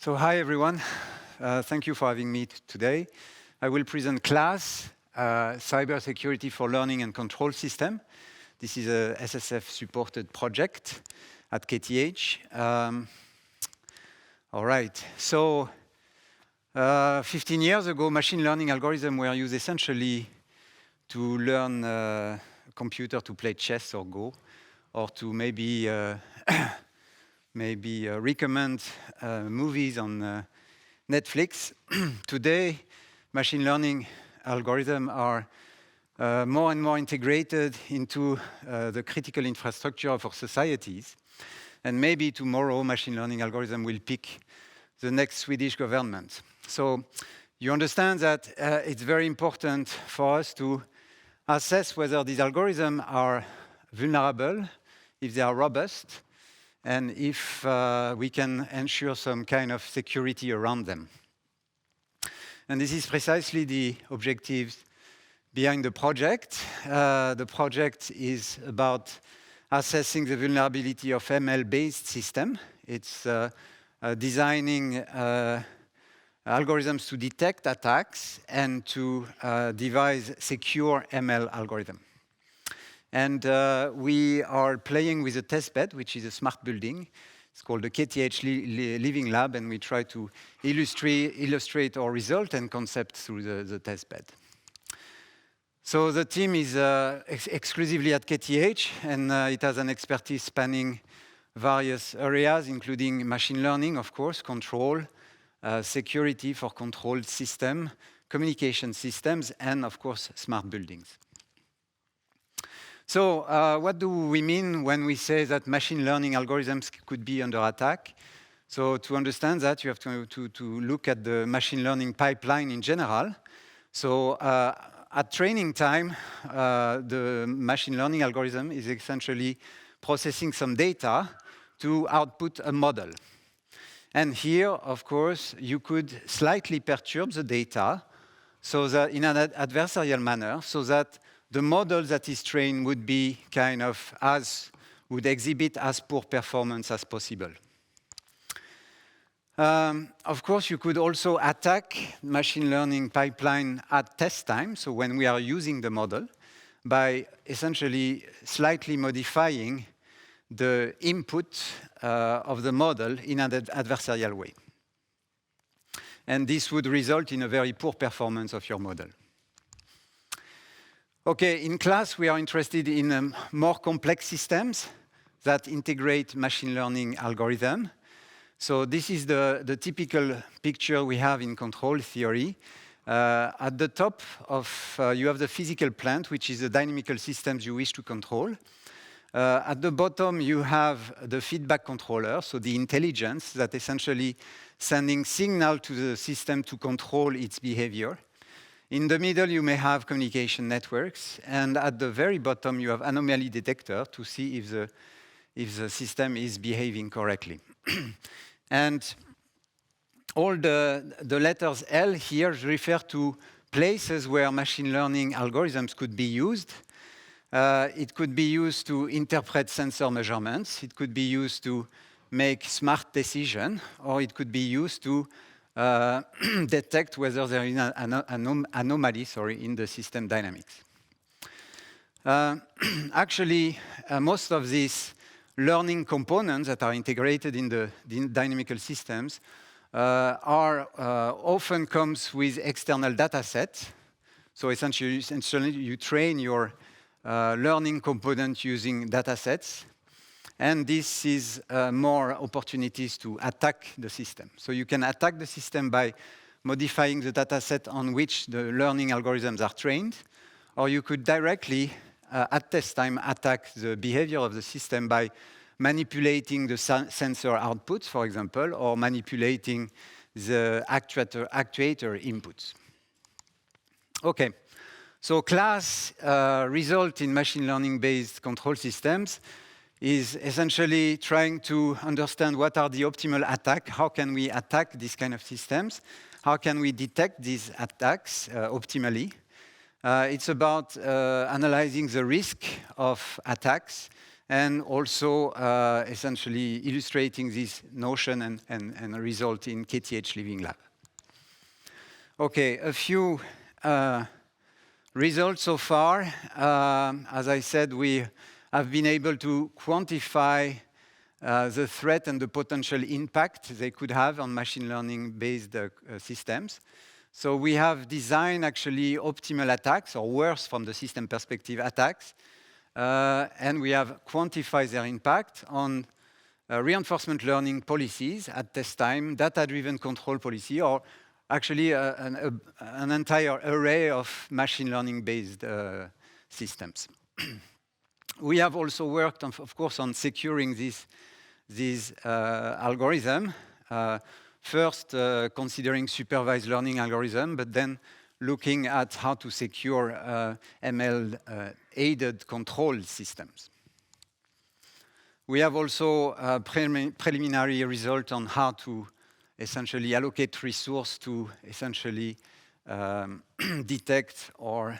So hi everyone, thank you for having me today. I will present class, Cybersecurity for Learning and Control System. This is a SSF supported project at KTH. All right, so 15 years ago, machine learning algorithms were used essentially to learn a computer to play chess or Go, or to maybe recommend movies on Netflix. Today, machine learning algorithms are more and more integrated into the critical infrastructure of our societies. And maybe tomorrow, machine learning algorithm will pick the next Swedish government. So you understand that it's very important for us to assess whether these algorithms are vulnerable, if they are robust, and if we can ensure some kind of security around them. And this is precisely the objectives behind the project. The project is about assessing the vulnerability of ML-based system. It's designing algorithms to detect attacks and to devise secure ML algorithm. And we are playing with a testbed, which is a smart building. It's called the KTH Living Lab, and we try to illustrate our result and concept through the testbed. So the team is exclusively at KTH, and it has an expertise spanning various areas, including machine learning, of course, control, security for controlled system, communication systems, and of course, smart buildings. So what do we mean when we say that machine learning algorithms could be under attack? So to understand that, you have to look at the machine learning pipeline in general. So at training time, the machine learning algorithm is essentially processing some data to output a model. And here, of course, you could slightly perturb the data so that in an adversarial manner, so that the model that is trained would be would exhibit as poor performance as possible. Of course, you could also attack machine learning pipeline at test time, so when we are using the model, by essentially slightly modifying the input of the model in an adversarial way. And this would result in a very poor performance of your model. Okay, in class, we are interested in more complex systems that integrate machine learning algorithm. So this is the typical picture we have in control theory. At the top you have the physical plant, which is the dynamical systems you wish to control. At the bottom, you have the feedback controller, so the intelligence that essentially sending signal to the system to control its behavior. In the middle, you may have communication networks, and at the very bottom, you have anomaly detector to see if the system is behaving correctly. And all the letters L here refer to places where machine learning algorithms could be used. It could be used to interpret sensor measurements. It could be used to make smart decisions, or it could be used to detect whether there is an anomaly in the system dynamics. Actually, most of these learning components that are integrated in the dynamical systems often comes with external data sets. So essentially you train your learning component using data sets. And this is more opportunities to attack the system. So you can attack the system by modifying the data set on which the learning algorithms are trained, or you could directly, at test time, attack the behavior of the system by manipulating the sensor outputs, for example, or manipulating the actuator inputs. Okay, so class result in machine learning-based control systems is essentially trying to understand what are the optimal attacks, how can we attack these kind of systems, how can we detect these attacks optimally. It's about analyzing the risk of attacks and also essentially illustrating this notion and result in KTH Living Lab. Okay, a few results so far. As I said, we have been able to quantify the threat and the potential impact they could have on machine learning-based systems. So we have designed actually optimal attacks, or worse from the system perspective attacks, and we have quantified their impact on reinforcement learning policies at test time, data-driven control policy, or actually an entire array of machine learning-based systems. We have also worked, of course, on securing this algorithm. First, considering supervised learning algorithm, but then looking at how to secure ML-aided control systems. We have also a preliminary result on how to essentially allocate resource to essentially detect or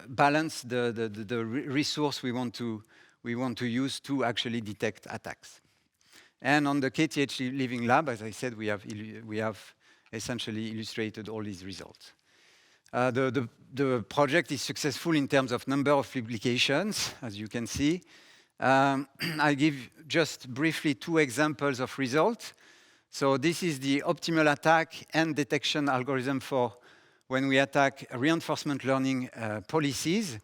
balance the resource we want to use to actually detect attacks. And on the KTH Living Lab, as I said, we have essentially illustrated all these results. The project is successful in terms of number of publications, as you can see. I give just briefly 2 examples of results. So this is the optimal attack and detection algorithm for when we attack reinforcement learning policies.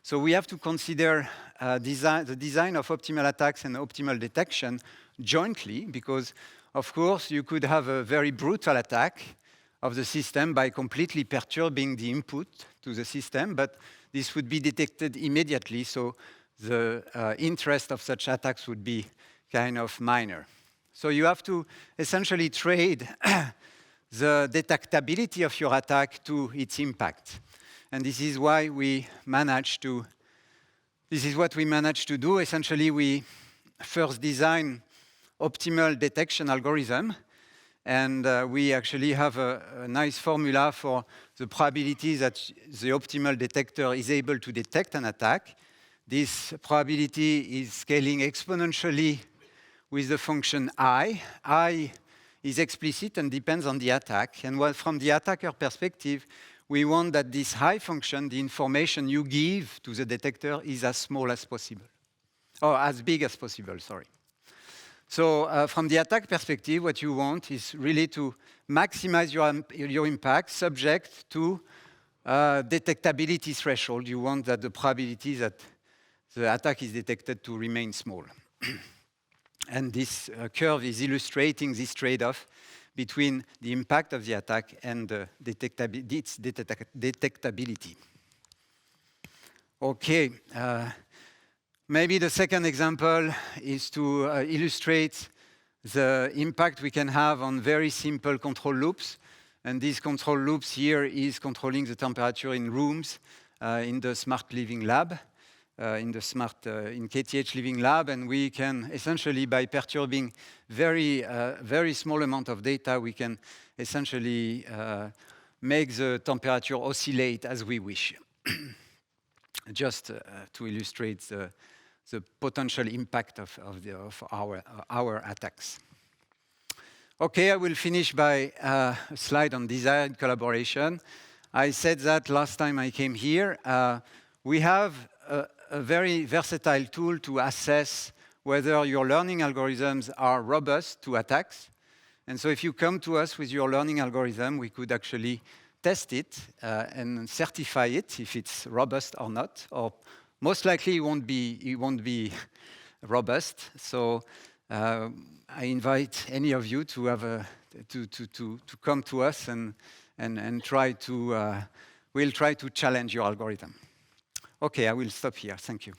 So we have to consider the design of optimal attacks and optimal detection jointly, because of course you could have a very brutal attack of the system by completely perturbing the input to the system, but this would be detected immediately, so the interest of such attacks would be kind of minor. So you have to essentially trade the detectability of your attack to its impact. And this is why we managed to, this is what we managed to do. Essentially, we first design optimal detection algorithm, and we actually have a nice formula for the probability that the optimal detector is able to detect an attack. This probability is scaling exponentially with the function I. I is explicit and depends on the attack. And from the attacker perspective, we want that this high function, the information you give to the detector, is as small as possible, or as big as possible, sorry. So from the attack perspective, what you want is really to maximize your impact subject to detectability threshold. You want that the probability that the attack is detected to remain small. And this curve is illustrating this trade-off between the impact of the attack and its detectability. Okay. Maybe the second example is to illustrate the impact we can have on very simple control loops. And these control loops here is controlling the temperature in rooms in the Smart Living Lab, in KTH Living Lab. And we can essentially, by perturbing very small amount of data, we can essentially make the temperature oscillate as we wish. Just to illustrate the potential impact of our attacks. Okay, I will finish by a slide on design collaboration. I said that last time I came here. We have a very versatile tool to assess whether your learning algorithms are robust to attacks. And so if you come to us with your learning algorithm, we could actually test it and certify it if it's robust or not, or most likely it won't be robust. So I invite any of you to have to come to us and try to we'll try to challenge your algorithm. Okay, I will stop here. Thank you.